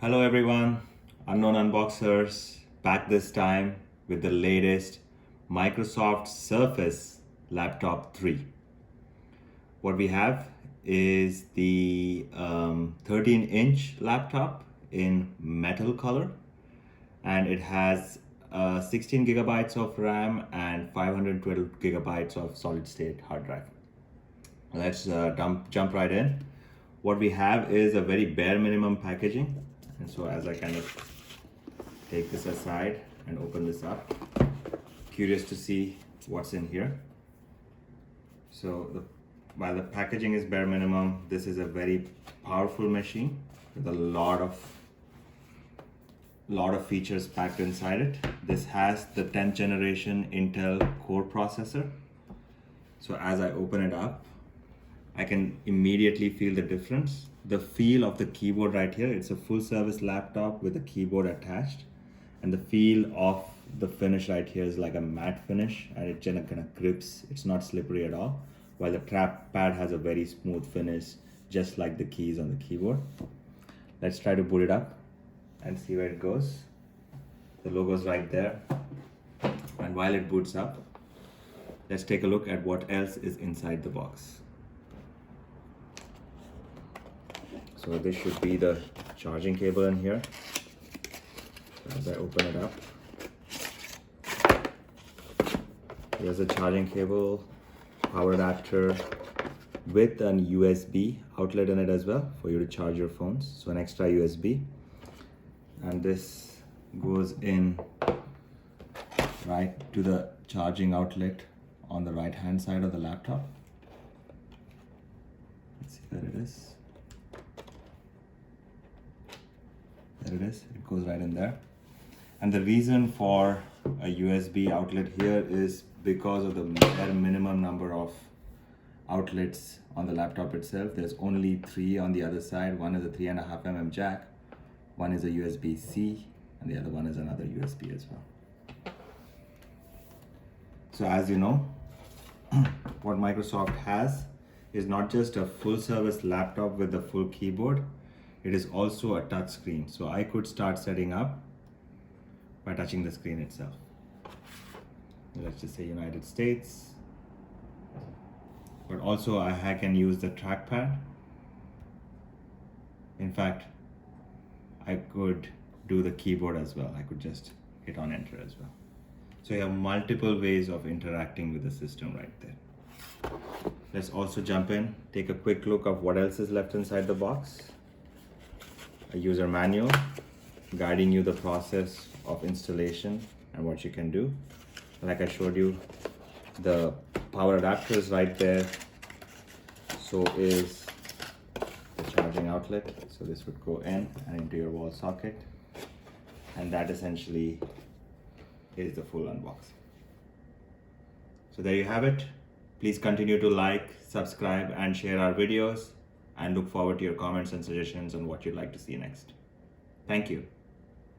Hello everyone, Unknown Unboxers back this time with the latest Microsoft Surface Laptop 3. What we have is the 13-inch laptop in metal color, and it has 16 gigabytes of RAM and 512 gigabytes of solid state hard drive. Let's jump right in. What we have is a very bare minimum packaging. And so as I kind of take this aside and open this up, curious to see what's in here. So while the packaging is bare minimum, this is a very powerful machine with a lot of features packed inside it. This has the 10th generation Intel Core processor. So as I open it up, I can immediately feel the difference. The feel of the keyboard right here, it's a full service laptop with a keyboard attached. And the feel of the finish right here is like a matte finish, and it kind of grips. It's not slippery at all. While the trackpad has a very smooth finish, just like the keys on the keyboard. Let's try to boot it up and see where it goes. The logo's right there. And while it boots up, let's take a look at what else is inside the box. So this should be the charging cable in here. As I open it up, here's a charging cable, power adapter with an USB outlet in it as well for you to charge your phones. So an extra USB. And this goes in right to the charging outlet on the right hand side of the laptop. Let's see where it is. There it is, it goes right in there. And the reason for a USB outlet here is because of the bare minimum number of outlets on the laptop itself. There's only 3 on the other side. One is a 3.5 mm jack, one is a USB-C, and the other one is another USB as well. So as you know, what Microsoft has is not just a full service laptop with a full keyboard, it is also a touch screen. So I could start setting up by touching the screen itself. Let's just say United States. But also I can use the trackpad. In fact, I could do the keyboard as well. I could just hit on enter as well. So you have multiple ways of interacting with the system right there. Let's also jump in, take a quick look of what else is left inside the box. A user manual guiding you the process of installation and what you can do. Like I showed you, the power adapter is right there. So is the charging outlet. So this would go in and into your wall socket. And that essentially is the full unboxing. So there you have it. Please continue to like, subscribe, and share our videos. And look forward to your comments and suggestions on what you'd like to see next. Thank you.